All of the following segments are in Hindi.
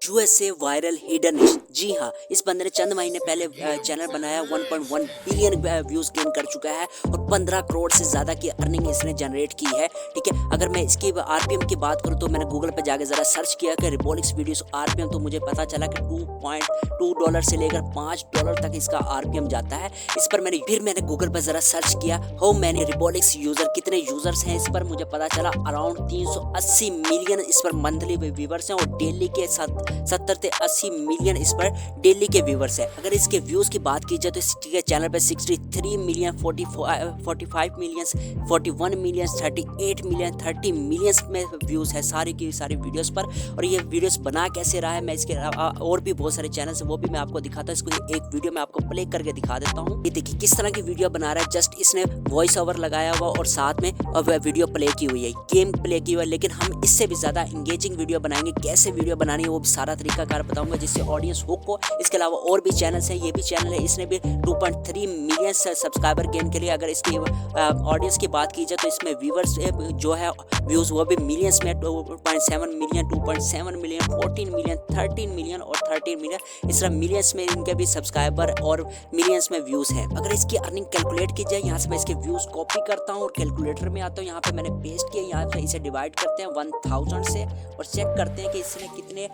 USA viral hidden. जी हाँ, इस बंदे ने चंद महीने पहले चैनल बनाया, 1.1 बिलियन व्यूज गेन कर चुका है और 15 करोड़ से ज़्यादा की अर्निंग इसने जनरेट की है। ठीक है, अगर मैं इसकी आरपीएम की बात करूँ तो मैंने गूगल पर जाकर ज़रा सर्च किया कि रिबॉलिक्स वीडियोस आरपीएम, तो मुझे पता चला कि $2.2 से लेकर $5 तक इसका आरपीएम जाता है। इस पर मैंने गूगल पर ज़रा सर्च किया हाउ मैनी रिबॉलिक्स यूज़र, कितने यूज़र्स हैं इस पर। मुझे पता चला अराउंड 380 मिलियन इस पर मंथली व्यूवर्स हैं और डेली के साथ 70 से 80 मिलियन इस पर डेली के व्यूवर्स है। अगर इसके व्यूज की बात की जाए तो इसके चैनल पे 63 million, 45 million, 41 million, 38 million, 30 millions में व्यूज है सारी की सारी वीडियोस पर। और ये वीडियोस बना कैसे रहा है, मैं इसके और भी बहुत सारे चैनल्स हैं वो भी मैं आपको दिखाता हूँ। इसको एक वीडियो में आपको प्ले करके दिखा देता हूँ। ये देखिए किस तरह की वीडियो बना रहा है। जस्ट इसने वॉइस ओवर लगाया हुआ और साथ में वीडियो प्ले की हुई है, गेम प्ले की हुई है। लेकिन हम इससे भी ज़्यादा इंगेजिंग वीडियो बनाएंगे। कैसे वीडियो बनानी है वो भी सारा तरीकाकार बताऊंगा जिससे ऑडियंस हुक हो। इसके अलावा और भी चैनल्स हैं, ये भी चैनल है, इसने भी 2.3 मिलियन सब्सक्राइबर गेन के लिए। अगर इसकी ऑडियंस की बात की जाए तो इसमें व्यूवर्स जो है व्यूज़ वो भी मिलियंस में 2.7 मिलियन, 2.7 मिलियन, 14 मिलियन, 13 मिलियन और 13 मिलियन, इस तरह मिलियंस में इनके भी सब्सक्राइबर और मिलियंस में व्यूज़ हैं। अगर इसकी अर्निंग कैलकुलेट की जाए, यहाँ से मैं इसके व्यूज़ कॉपी करता हूँ और कैलकुलेटर में आता हूँ। यहाँ पे मैंने पेस्ट किया, यहाँ पे इसे डिवाइड करते हैं 1000 से और चेक करते हैं कि इसने कितने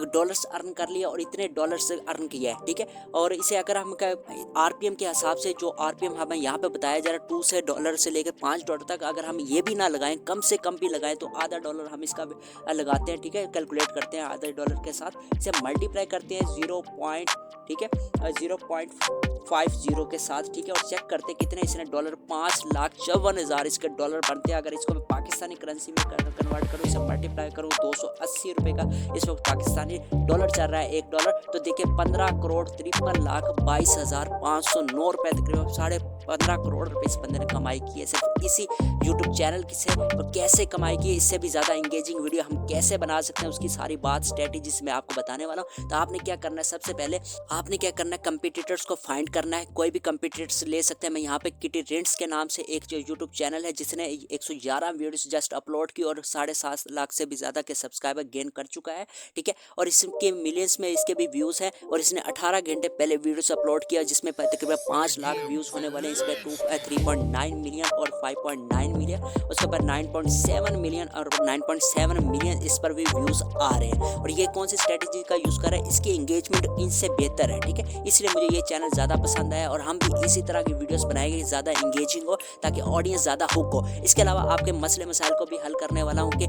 डॉलर्स अर्न कर लिया और इतने डॉलर्स अर्न किया है। ठीक है, और इसे अगर हम आरपीएम के हिसाब से, जो आरपीएम हमें यहाँ पे बताया जा रहा है $2 से लेकर $5 तक, अगर हम ये भी ना लगाएं, कम से कम भी लगाएं, तो आधा डॉलर हम इसका लगाते हैं। ठीक है, कैलकुलेट करते हैं आधा डॉलर के साथ, इसे मल्टीप्लाई करते हैं 0.50 के साथ। ठीक है, और चेक करते हैं कितने इसने डॉलर, 5,54,000 इसके डॉलर बनते हैं। अगर इसको मैं पाकिस्तानी करेंसी में कन्वर्ट करूँ, इसे मल्टीप्लाई करूँ, 280 रुपये का इस वक्त पाकिस्तानी डॉलर चल रहा है $1। तो देखिए 15,53,22,509 रुपये, तकरीबन 15.5 करोड़ रुपए इस बंदे ने कमाई की है सिर्फ इसी यूट्यूब चैनल से। और कैसे कमाई की है, इससे भी ज़्यादा इंगेजिंग वीडियो हम कैसे बना सकते हैं, उसकी सारी बात स्ट्रेटेजी मैं आपको बताने वाला हूँ। तो आपने क्या करना है, सबसे पहले आपने क्या करना है, कंपटीटर्स को फाइंड करना है। कोई भी कंपटीटर्स ले सकते हैं। मैं यहाँ पे किटी रेंट्स के नाम से एक जो यूट्यूब चैनल है जिसने 111 वीडियोस जस्ट अपलोड की और 7.5 लाख से भी ज़्यादा के सब्सक्राइबर गेन कर चुका है। ठीक है, और इसके मिलियंस में इसके भी व्यूज़ हैं। और इसने 18 घंटे पहले वीडियोस अपलोड किया जिसमें तकरीबन 5 लाख व्यूज़ होने वाले हैं। इस पर 3.9 मिलियन और 5.9 मिलियन, उसके बाद 9.7 मिलियन और 9.7 मिलियन इस पर भी व्यूज़ आ रहे हैं। और ये कौन सी स्ट्रेटेजी का यूज़ कर रहा है, इसकी एंगेजमेंट इनसे बेहतर है। ठीक है, इसलिए मुझे ये चैनल ज़्यादा पसंद आया और हम भी इसी तरह की वीडियोस बनाएंगे ज़्यादा इंगेजिंग हो, ताकि ऑडियंस ज़्यादा हुक हो। इसके अलावा आपके मसले मसाइल को भी हल करने वाला हूँ कि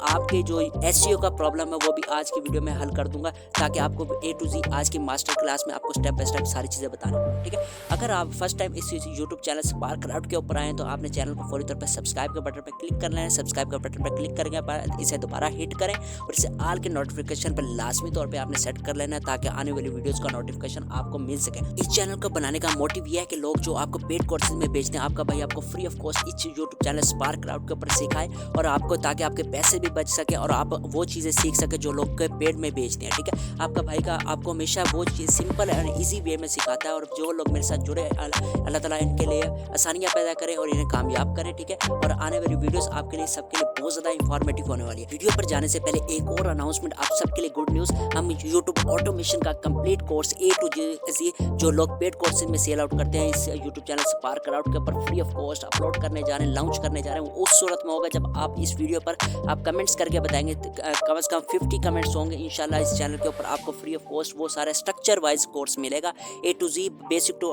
आपके जो एसईओ का प्रॉब्लम है वो भी आज की वीडियो में हल कर दूंगा, ताकि आपको A to Z आज की मास्टर क्लास में आपको स्टेप बाय स्टेप सारी चीज़ें बताना। ठीक है, अगर आप फर्स्ट टाइम इस यूट्यूब चैनल स्पार्क क्राफ्ट के ऊपर आए तो आपने चैनल को फौरी तौर पर सब्सक्राइब के बटन पर क्लिक कर लेना है। सब्सक्राइब के बटन पर क्लिक करने के बाद इसे दोबारा हिट करें और इसे आल के नोटिफिकेशन पर लाजमी तौर पर आपने सेट कर लेना है, ताकि आने वाली वीडियोज़ का नोटिफिकेशन आपको मिल सके। इस चैनल को बनाने का मोटिव यह है कि लोग जो आपको पेड कोर्सेज में बेचते हैं, आपका भाई आपको फ्री ऑफ कॉस्ट इस यूट्यूब चैनल स्पार्क क्राफ्ट के ऊपर सिखाए और आपको, ताकि आपके पैसे भी बच सके और आप वो चीज़ें सीख सके जो लोग पेड में बेचते हैं। ठीक है, आपका भाई का आपको हमेशा वो चीज़ सिंपल एंड ईजी वे में सिखाता है। और जो लोग मेरे साथ जुड़े, अल्लाह ताला इनके लिए आसानियाँ पैदा करे और इन्हें कामयाब करें। ठीक है, और आने वाली वीडियोस आपके लिए सबके लिए बहुत ज़्यादा इंफॉर्मेटिव होने वाली है। वीडियो पर जाने से पहले एक और अनाउंसमेंट आप सबके लिए, गुड न्यूज़, हम यूट्यूब ऑटोमेशन का complete course A to Z जो लोग पेड कोर्सेज में सेल आउट करते हैं, इस यूट्यूब चैनल स्पार्क क्राफ्ट के ऊपर फ्री ऑफ कॉस्ट अपलोड करने जा रहे हैं, लॉन्च करने जा रहे हैं। उस सूरत में होगा जब आप इस वीडियो पर आप कमेंट्स करके बताएंगे, कम से कम 50 कमेंट्स होंगे इंशाल्लाह। इस चैनल के ऊपर आपको फ्री ऑफ कॉस्ट वो सारे स्ट्रक्चर वाइज कोर्स मिलेगा। A to Z basic to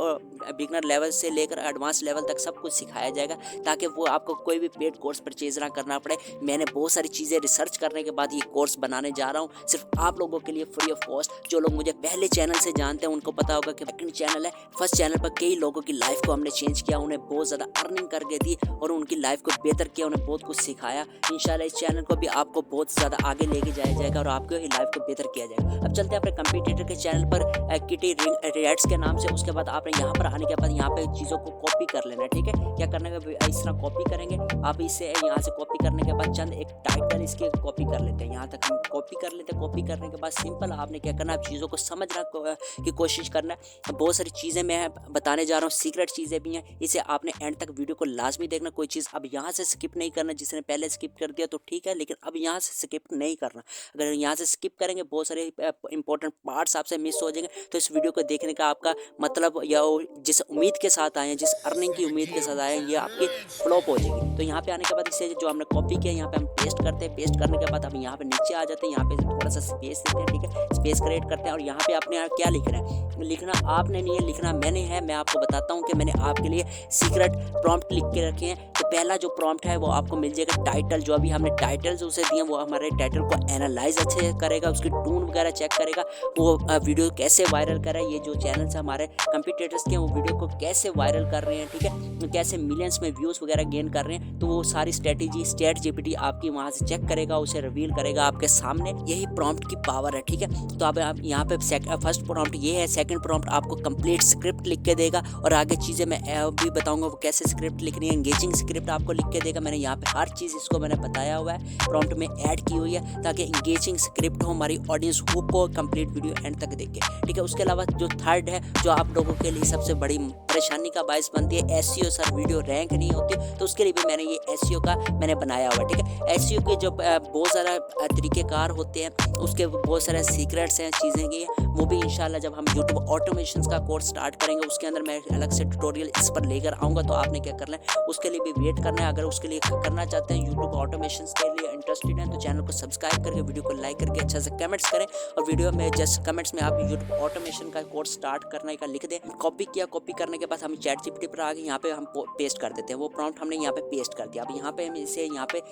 beginner level से लेकर एडवांस लेवल तक सब कुछ सिखाया जाएगा, ताकि वो आपको कोई भी पेड कोर्स परचेज ना करना पड़े। मैंने बहुत सारी चीज़ें रिसर्च करने के बाद ये कोर्स बनाने जा रहा हूँ सिर्फ आप लोगों के लिए फ्री ऑफ कॉस्ट। जो लोग मुझे पहले चैनल से जानते हैं उनको पता होगा कि सेकंड चैनल है, फर्स्ट चैनल पर कई लोगों की लाइफ को हमने चेंज किया, उन्हें बहुत ज़्यादा अर्निंग करके दी और उनकी लाइफ को बेहतर किया, उन्हें बहुत कुछ सिखाया। इंशाल्लाह इस चैनल को भी आपको बहुत ज़्यादा आगे लेके जाया जाएगा और आपको ही लाइफ को बेहतर किया जाएगा। अब चलते हैं अपने कंपटीटर के चैनल पर किटी रेट्स के नाम से। उसके बाद आपने यहाँ पर आने के बाद यहाँ पे चीज़ों को कॉपी कर लेना है। ठीक है, क्या करना है, इस तरह कॉपी करेंगे आप। इसे यहाँ से कॉपी करने के बाद चंद एक टाइटल इसके कॉपी कर लेते हैं, यहाँ तक हम कॉपी कर लेते हैं। कॉपी करने के बाद सिंपल आपने क्या करना है, चीज़ों को समझना की कोशिश करना है। बहुत सारी चीज़ें मैं बताने जा रहा हूँ, सीक्रेट चीज़ें भी हैं, इसे आपने एंड तक वीडियो को लाजमी देखना। कोई चीज़ अब यहाँ से स्किप नहीं करना, जिसने पहले स्किप कर दिया तो ठीक है, लेकिन अब यहाँ से स्किप नहीं करना। अगर यहाँ से स्किप करेंगे बहुत सारे इंपॉर्टेंट पार्ट्स आपसे मिस हो जाएंगे, तो इस वीडियो को देखने का आपका मतलब या जिस उम्मीद के साथ आए हैं, जिस अर्निंग की उम्मीद के साथ आए हैं, ये आपकी फ्लॉप हो जाएगी। तो यहाँ पे आने के बाद इसे जो हमने कॉपी किया यहाँ पे हम पेस्ट करते हैं। पेस्ट करने के बाद हम यहाँ पे नीचे आ जाते हैं, यहाँ पे थोड़ा सा स्पेस देते हैं, ठीक है, स्पेस क्रिएट करते हैं। और यहाँ पे आपने क्या लिखना है, लिखना आपने नहीं है, लिखना मैंने है। मैं आपको बताता हूँ कि मैंने आपके लिए सीक्रेट प्रॉम्प्ट लिख के रखे हैं। तो पहला जो प्रॉम्प्ट है वो आपको मिल जाएगा टाइटल। जो अभी हमने टाइटल्स उसे दिए वो हमारे टाइटल को एनालाइज अच्छे से करेगा, उसकी टून वगैरह चेक करेगा, वो वीडियो कैसे वायरल कर रहा है। ये जो चैनल है हमारे कंपटीटर्स के, वो वीडियो को कैसे वायरल कर रहे हैं, ठीक है, कैसे मिलियंस में व्यूज़ वगैरह गेन कर रहे हैं। तो वो सारी स्ट्रेटेजी ChatGPT आपकी वहाँ से चेक करेगा, उसे रिवील करेगा आपके सामने। यही प्रॉम्प्ट की पावर है, ठीक है। तो अब आप यहाँ पे फर्स्ट प्रॉम्प्ट ये है। सेकंड प्रॉम्प्ट आपको कंप्लीट स्क्रिप्ट लिख के देगा, और आगे चीज़ें मैं भी बताऊंगा वो कैसे स्क्रिप्ट लिखनी है। एंगेजिंग स्क्रिप्ट आपको लिख के देगा। मैंने यहाँ पे हर चीज़ इसको मैंने बताया हुआ है, प्रॉम्प्ट में ऐड की हुई है, ताकि एंगेजिंग स्क्रिप्ट हो, हमारी ऑडियंस को कंप्लीट वीडियो एंड तक देखे, ठीक है। उसके अलावा जो थर्ड है, जो आप लोगों के लिए सबसे बड़ी परेशानी का बायस बनती है, SEO। सर वीडियो रैंक नहीं होती, तो उसके लिए भी मैंने ये SEO का मैंने बनाया हुआ है, ठीक है। SEO के जो बहुत सारा तरीक़ेकार होते हैं, उसके बहुत सारे सीक्रेट्स हैं, चीज़ें की, वो भी इंशाल्लाह जब हम YouTube ऑटोमेशंस का कोर्स स्टार्ट करेंगे उसके अंदर मैं अलग से ट्यूटोरियल इस पर लेकर आऊँगा। तो आपने क्या करना है, उसके लिए भी वेट करना है। अगर उसके लिए करना चाहते हैं, YouTube ऑटोमेशंस के लिए इंटरेस्टेड हैं, तो चैनल को सब्सक्राइब करके वीडियो को लाइक करके अच्छा से कमेंट्स करें। और वीडियो में जस्ट कमेंट्स में आप YouTube ऑटोमेशन का कोर्स स्टार्ट करने का लिख दें। कॉपी किया, कॉपी करने के बाद हम ChatGPT पर आगे यहाँ पे हम पेस्ट कर देते हैं। वो प्रॉम्प्ट हमने यहाँ पे पेस्ट कर दिया। अब यहाँ पे हम इसे यहाँ पे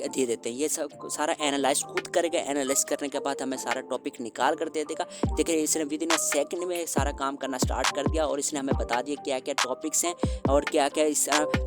दे देते हैं। ये सब सारा एनालाइज खुद करेगा। एनालाइज करने के बाद हमें सारा टॉपिक निकाल कर दे देगा। देखिए इसने विद इन अ सेकंड में सारा काम करना स्टार्ट कर दिया, और इसने हमें बता दिया क्या क्या टॉपिक्स हैं और क्या क्या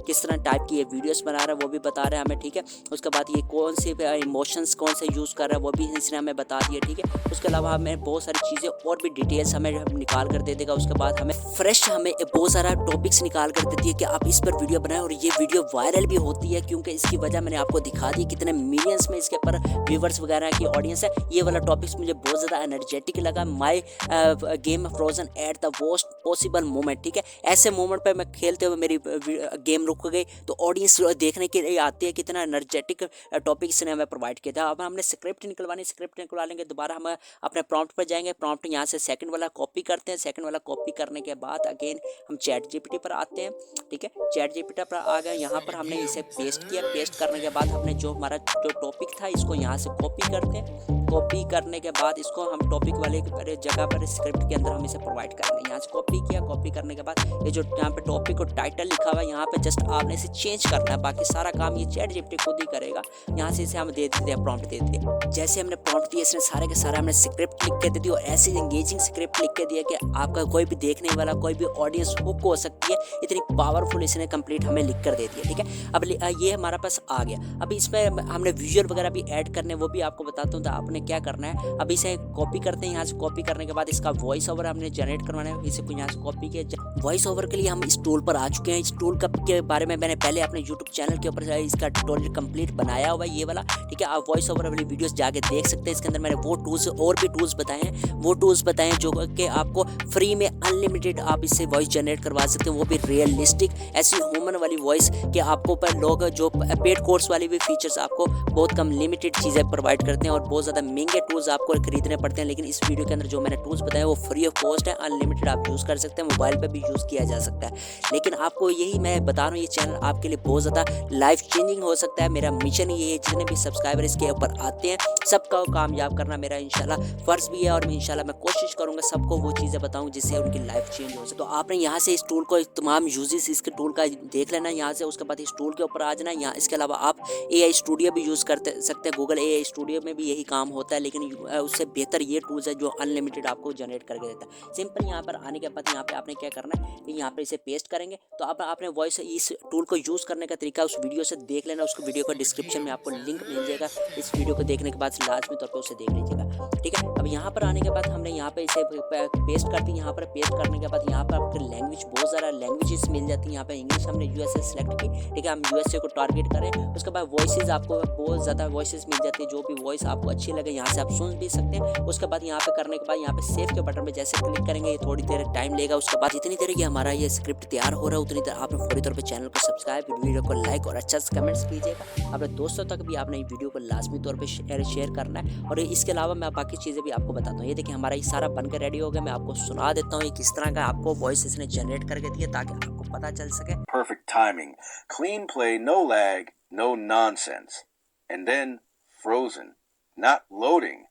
किस तरह टाइप की ये वीडियोस बना रहा है, वो भी बता रहे हैं हमें, ठीक है। उसके बाद ये कौन से इमोशंस कौन से यूज़ कर रहा है वो भी इसने हमें बता दिया, ठीक है। उसके अलावा हमें बहुत सारी चीज़ें और भी डिटेल्स हमें निकाल कर दे देगा। उसके बाद हमें फ्रेश हमें बहुत सारा टॉपिक्स निकाल कर देती है कि आप इस पर वीडियो बनाएं, और ये वीडियो वायरल भी होती है, क्योंकि इसकी वजह मैंने आपको दिखा दी कितने मिलियंस में इसके ऊपर व्यूवर्स वगैरह की ऑडियंस है। ये वाला टॉपिक्स मुझे बहुत ज़्यादा एनर्जेटिक लगा। My game frozen at the worst possible moment, ठीक है। ऐसे मोमेंट पर मैं खेलते हुए मेरी गेम रुक गई, तो ऑडियंस देखने के लिए आती है। कितना एनर्जेटिक टॉपिक्स ने हमें प्रोवाइड किया था। अब हमने स्क्रिप्ट निकलवानी, स्क्रिप्ट निकलवा लेंगे, दोबारा हम अपने प्रॉम्प्ट पर जाएंगे। प्रॉम्प्ट यहाँ से सेकंड वाला कॉपी करते हैं। सेकंड वाला कॉपी करने के बाद अगेन हम ChatGPT पर आते हैं, ठीक है। ChatGPT पर आ गए, यहाँ पर हमने इसे पेस्ट किया। पेस्ट करने के बाद हमने जो हमारा जो टॉपिक था इसको यहाँ से कॉपी करते हैं। कॉपी करने के बाद इसको हम टॉपिक वाले जगह पर स्क्रिप्ट के अंदर हम इसे प्रोवाइड कर रहे हैं। यहाँ से कॉपी किया। कॉपी करने के बाद ये जो यहाँ पे टॉपिक और टाइटल लिखा हुआ है, यहाँ पे जस्ट आपने इसे चेंज करना है। बाकी सारा काम ये ChatGPT खुद ही करेगा। यहाँ से इसे हम दे देते हैं, प्रॉम्प्ट दे देते हैं। जैसे हमने प्रॉम्प्ट दिया, इसने सारे के सारे हमने स्क्रिप्ट लिख के दे दी, और ऐसी एंगेजिंग स्क्रिप्ट लिख के दिया कि आपका कोई भी देखने वाला, कोई भी ऑडियंस हुक हो सकती है। इतनी पावरफुल इसने कंप्लीट हमें लिख कर दे दिया, ठीक है। अब ये हमारा पास आ गया। अब इसमें हमने विजुअल वगैरह भी ऐड करने, वो भी आपको बताता हूँ। तो आपने क्या करना है, अब इसे कॉपी करते हैं। यहाँ से कॉपी करने के बाद इसका वॉइस ओवर हमने जनरेट करवाना है। इसे यहाँ से कॉपी किया। वॉइस ओवर के लिए हम इस टूल पर आ चुके हैं। इस टूल के बारे में मैंने पहले अपने YouTube चैनल के ऊपर इसका ट्यूटोरियल कंप्लीट बनाया हुआ है, ये वाला, ठीक है। आप वॉइस ओवर वाली वीडियोस जाके देख सकते हैं। इसके अंदर मैंने वो टूल्स और भी टूल्स बताए हैं, वो टूल्स बताए हैं जो कि आपको फ्री में अनलिमिटेड आप इससे वॉइस जनरेट करवा सकते हैं, वो भी रियलिस्टिक, ऐसी ह्यूमन वाली वॉइस कि आपको पर लोग जो पेड कोर्स वाली भी फीचर्स आपको बहुत कम लिमिटेड चीज़ें प्रोवाइड करते हैं, और बहुत ज़्यादा महंगे टूल्स आपको खरीदने पड़ते हैं। लेकिन इस वीडियो के अंदर जो मैंने टूल्स बताए वो फ्री ऑफ कॉस्ट है, अनलिमिटेड आप यूज़ कर सकते हैं, मोबाइल पर भी यूज़ किया जा सकता है। लेकिन आपको यही मैं बता रहा हूँ, ये चैनल आपके लिए बहुत ज़्यादा लाइफ चेंजिंग हो सकता है। मेरा मिशन ये है, जितने भी सब्सक्राइबर इसके ऊपर आते हैं सबका कामयाब करना मेरा इंशाल्लाह फ़र्ज़ भी है, और इंशाल्लाह मैं कोशिश करूँगा सबको वो चीज़ें बताऊँ जिससे उनकी लाइफ चेंज हो सके। तो आपने यहाँ से इस टूल को तमाम यूजेस इसके टूल का देख लेना यहाँ से। उसके बाद इस टूल के ऊपर आ जाना। यहाँ इसके अलावा आप AI स्टूडियो भी यूज़ कर सकते हैं। गूगल AI स्टूडियो में भी यही काम होता है, लेकिन उससे बेहतर ये टूल्स है जो अनलिमिटेड आपको जनरेट करके देता है। सिंपल यहाँ पर आने के बाद यहाँ पे आपने क्या करना है कि यहाँ पर इसे पेस्ट करेंगे। तो अब आपने वॉइस इस टूल को यूज़ करने का तरीका उस वीडियो से देख लेना। उसको वीडियो को डिस्क्रिप्शन में आपको लिंक लिंक मिल जाएगा इस वीडियो को देखने के बाद लाजमी तौर पर उसे देख लीजिएगा, ठीक है। अब यहाँ पर आने के बाद हमने यहाँ पे इसे पेस्ट कर दी। यहाँ पर पेस्ट करने के बाद यहाँ पर आपके लैंग्वेज बहुत सारा लैंग्वेजेस मिल जाती है। यहाँ पे इंग्लिश हमने यूएसए सेलेक्ट की, ठीक है। हम यूएसए को टारगेट करें, उसके बाद वॉइसेस आपको बहुत ज़्यादा वॉइसेस मिल जाती है, जो भी वॉइस आपको अच्छी लगे यहाँ से आप सुन भी सकते हैं। उसके बाद यहाँ पे करने के बाद यहाँ पे सेव के बटन पे जैसे क्लिक करेंगे ये थोड़ी देर टाइम लेगा। उसके बाद जितनी देर ये हमारा ये स्क्रिप्ट तैयार हो रहा है उतनी देर आपने फौरी तौर पे चैनल को सब्सक्राइब, वीडियो को लाइक और अच्छा से कमेंट्स कीजिएगा। अपने दोस्तों तक भी आपने वीडियो को लाजमी तौर पे शेयर करना है। और इसके अलावा मैं बाकी चीज़ें भी आपको बताता हूँ। ये देखिए हमारा ये सारा बनकर रेडी हो गया। मैं आपको सुना देता हूँ ये किस तरह का आपको वॉइस इसने जनरेट करके दिया ताकि आपको पता चल सके। Perfect timing, clean play, no lag, no nonsense, and then frozen, not loading.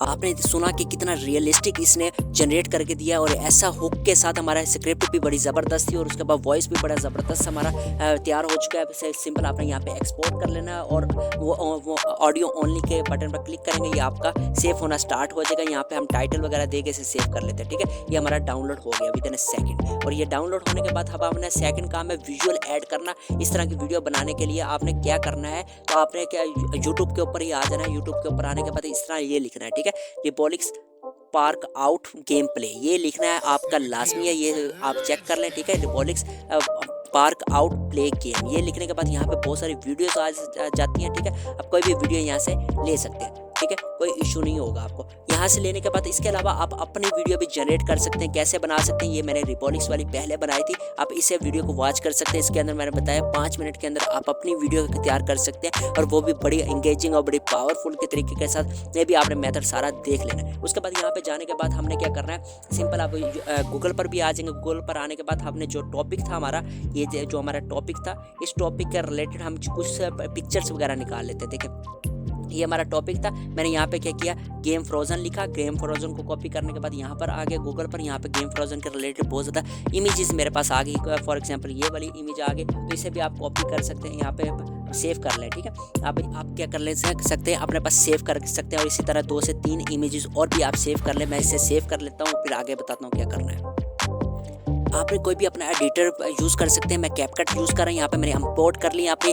आपने सुना कि कितना रियलिस्टिक इसने जनरेट करके दिया और ऐसा हुक के साथ हमारा स्क्रिप्ट भी बड़ी ज़बरदस्त थी और उसके बाद वॉइस भी बड़ा ज़बरदस्त हमारा तैयार हो चुका है। सिंपल आपने यहाँ पे एक्सपोर्ट कर लेना है और वो ऑडियो ओनली के बटन पर क्लिक करेंगे, ये आपका सेव होना स्टार्ट हो जाएगा। यहाँ पे हम टाइटल वगैरह दे के इसे सेव कर लेते हैं, ठीक है। ये हमारा डाउनलोड हो गया विदिन अ सेकंड। और ये डाउनलोड होने के बाद अब आपने सेकंड काम है विजुअल ऐड करना। इस तरह की वीडियो बनाने के लिए आपने क्या करना है, तो आपने क्या यूट्यूब के ऊपर ही आ जाना है। यूट्यूब के ऊपर आने के बाद इस तरह ये लिखना है, ठीक है। रिबॉलिक्स पार्क आउट गेम प्ले ये लिखना है आपका लाजमी है, ये आप चेक कर लें, ठीक है। रिबॉलिक्स पार्क आउट प्ले गेम ये लिखने के बाद यहाँ पे बहुत सारी वीडियोस आ जाती हैं, ठीक है। आप कोई भी वीडियो यहाँ से ले सकते हैं, ठीक है, कोई इशू नहीं होगा आपको यहाँ से लेने के बाद। इसके अलावा आप अपनी वीडियो भी जनरेट कर सकते हैं। कैसे बना सकते हैं, ये मैंने रिबॉलिक्स वाली पहले बनाई थी, आप इसे वीडियो को वॉच कर सकते हैं। इसके अंदर मैंने बताया 5 मिनट के अंदर आप अपनी वीडियो तैयार कर सकते हैं और वो भी बड़ी एंगेजिंग और बड़ी पावरफुल के तरीके के साथ। ये भी आपने मेथड सारा देख लेना है। उसके बाद यहाँ पे जाने के बाद हमने क्या करना है, सिंपल आप गूगल पर भी आ जाएंगे। गूगल पर आने के बाद हमने जो टॉपिक था हमारा, ये जो हमारा टॉपिक था, इस टॉपिक के रिलेटेड हम कुछ पिक्चर्स वगैरह निकाल लेते हैं। देखिए ये हमारा टॉपिक था। मैंने यहाँ पे क्या किया, गेम फ्रोजन लिखा। गेम फ्रोजन को कॉपी करने के बाद यहाँ पर आ गया गूगल पर। यहाँ पे गेम फ्रोजन के रिलेटेड बहुत ज़्यादा इमेजेस मेरे पास आ गई। फॉर एग्जांपल ये वाली इमेज आ गई, तो इसे भी आप कॉपी कर सकते हैं, यहाँ पे सेव कर लें, ठीक है। आप क्या कर ले सकते हैं, अपने पास सेव कर सकते हैं। और इसी तरह 2 से 3 इमेजेस और भी आप सेव कर लें। मैं इसे सेव कर लेता हूँ, फिर आगे बताता हूँ क्या करना है। आपने कोई भी अपना एडिटर यूज़ कर सकते हैं। मैं कैपकट यूज़ कर रहा हूँ। यहाँ पे मैंने इंपोर्ट कर लिया अपनी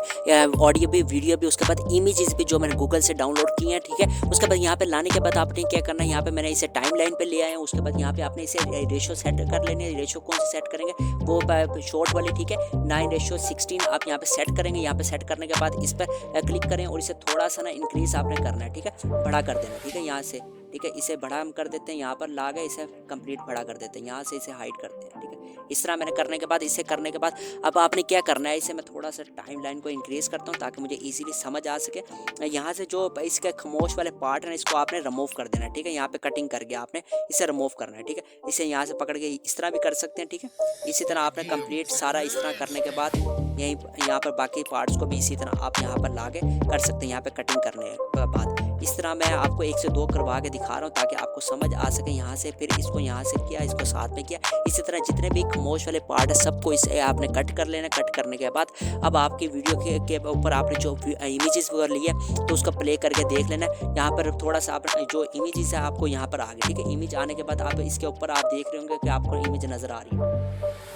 ऑडियो भी, वीडियो भी, उसके बाद इमेजेस भी जो मैंने गूगल से डाउनलोड किए हैं, ठीक है। उसके बाद यहाँ पे लाने के बाद आपने क्या करना है, यहाँ पे मैंने इसे टाइमलाइन पे ले आया हूँ। उसके बाद यहाँ पे आपने इसे रेशो सेट कर लेनी है। रेशो कौन सी सेट करेंगे, वो शॉर्ट वाली, ठीक है। 9:16 आप यहाँ पे सेट करेंगे। यहाँ पे सेट करने के बाद इस पर क्लिक करें और इसे थोड़ा सा ना इंक्रीज आपने करना है, ठीक है, बड़ा कर देना, ठीक है, यहाँ से, ठीक है। इसे बड़ा हम कर देते हैं, यहाँ पर ला गए, इसे कंप्लीट बड़ा कर देते हैं, यहाँ से इसे हाइड करते हैं, ठीक है। इस तरह मैंने करने के बाद, इसे करने के बाद अब आपने क्या करना है, इसे मैं थोड़ा सा टाइमलाइन को इंक्रीज करता हूँ ताकि मुझे इजीली समझ आ सके। यहाँ से जो इसके खामोश वाले पार्ट है इसको आपने रिमूव कर देना है, ठीक है। यहाँ पे कटिंग करके आपने इसे रिमूव करना है, ठीक है। इसे यहाँ से पकड़ के इस तरह भी कर सकते हैं, ठीक है। इसी तरह आपने कंप्लीट सारा इस तरह करने के बाद यहाँ पर बाकी पार्ट्स को भी इसी तरह आप यहाँ पर ला के कर सकते हैं, यहाँ पे कटिंग करने के बाद। इस तरह मैं आपको 1 से 2 करवा के दिखा रहा हूँ ताकि आपको समझ आ सके। यहाँ से फिर इसको यहाँ से किया, इसको साथ में किया। इसी तरह जितने भी खामोश वाले पार्ट है सबको इसे आपने कट कर लेना। कट करने के बाद अब आपकी वीडियो के ऊपर आपने जो इमेजेस वगैरह लिए तो उसका प्ले करके देख लेना। यहाँ पर थोड़ा सा आप जो इमेजेस है आपको यहाँ पर आ गए, ठीक है। इमेज आने के बाद आप इसके ऊपर आप देख रहे होंगे कि आपको इमेज नज़र आ रही है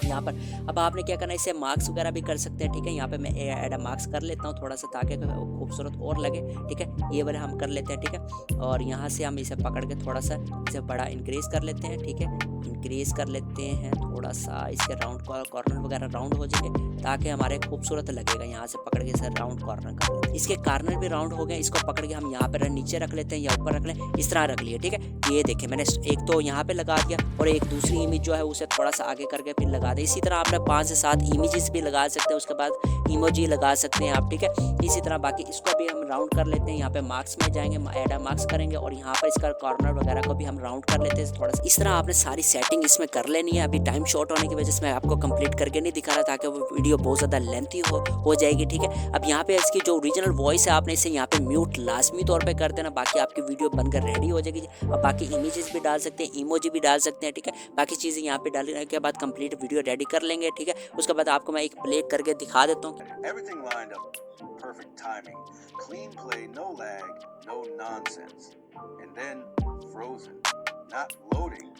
यहाँ पर। अब आपने क्या करना है, इसे मार्क्स वगैरह भी कर सकते हैं, ठीक है। यहाँ पे मैं ऐड मार्क्स कर लेता हूँ थोड़ा सा ताकि खूबसूरत और लगे, ठीक है। ये वाले हम कर लेते हैं, ठीक है। और यहाँ से हम इसे पकड़ के थोड़ा सा इसे बड़ा इंक्रीज कर लेते हैं, ठीक है। इंक्रीज कर लेते हैं थोड़ा सा, इसके राउंड कॉर्नर वगैरह राउंड हो जाएंगे ताकि हमारे खूबसूरत लगेगा। यहाँ से पकड़ के सर राउंड कॉर्नर कर लेते हैं। इसके कॉर्नर भी राउंड हो गए, इसको पकड़ के हम यहाँ पर नीचे रख लेते हैं या ऊपर रख लें, इस तरह रख लिए, ठीक है। ये देखें मैंने एक तो यहाँ पे लगा दिया और एक दूसरी इमेज जो है उसे थोड़ा सा आगे करके फिर लगा दे। इसी तरह आपने 5 से 7 इमेजेस भी लगा सकते हैं, उसके बाद इमोजी लगा सकते हैं आप, ठीक है। इसी तरह बाकी इसको भी हम राउंड कर लेते हैं। यहाँ पे मार्क्स में जाएंगे, ऐड मार्क्स करेंगे और यहाँ पर इसका कॉर्नर वगैरह को भी हम राउंड कर लेते हैं थोड़ा सा। इस तरह आपने सारी सेटिंग इसमें कर लेनी है। अभी टाइम शॉर्ट होने की वजह से मैं आपको कंप्लीट करके नहीं दिखा रहा ताकि वो वीडियो बहुत ज़्यादा लेंथी हो जाएगी, ठीक है। अब यहाँ पे इसकी जो ओरिजिनल वॉइस है आपने इसे यहाँ पे म्यूट लाजमी तौर पे कर देना, बाकी आपकी वीडियो बनकर रेडी हो जाएगी। अब बाकी इमेजेस भी डाल सकते हैं, इमोजी भी डाल सकते हैं, ठीक है। बाकी चीज़ें यहाँ पे डालने के बाद कंप्लीट वीडियो रेडी कर लेंगे, ठीक है। उसके बाद आपको मैं एक प्ले करके दिखा देता हूँ। Everything lined up, perfect timing, clean play, no lag, no nonsense, and then frozen, not loading.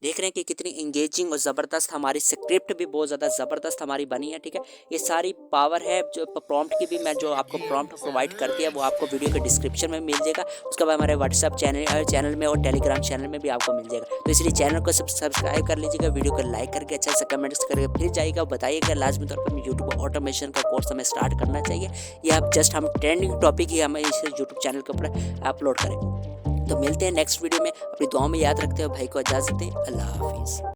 देख रहे हैं कि कितनी इंगेजिंग और ज़बरदस्त हमारी स्क्रिप्ट भी बहुत ज़्यादा ज़बरदस्त हमारी बनी है। ठीक है, ये सारी पावर है जो प्रॉम्प्ट की भी, मैं जो आपको प्रॉम्प्ट प्रोवाइड कर दिया वो आपको वीडियो के डिस्क्रिप्शन में मिल जाएगा। उसके बाद हमारे व्हाट्सएप चैनल में और टेलीग्राम चैनल में भी आपको मिल जाएगा। तो इसलिए चैनल को सब्सक्राइब कर लीजिएगा, वीडियो को लाइक करके अच्छा सा कमेंट्स करके फिर जाइएगा, बताइएगा लाजमी तौर पर यूट्यूब ऑटोमेशन का कोर्स हमें स्टार्ट करना चाहिए या आप जस्ट हम ट्रेंडिंग टॉपिक ही हमें इस यूट्यूब चैनल के ऊपर अपलोड करें। तो मिलते हैं नेक्स्ट वीडियो में। अपनी दुआओं में याद रखते हो, भाई को इजाज़त दें। अल्लाह हाफिज़।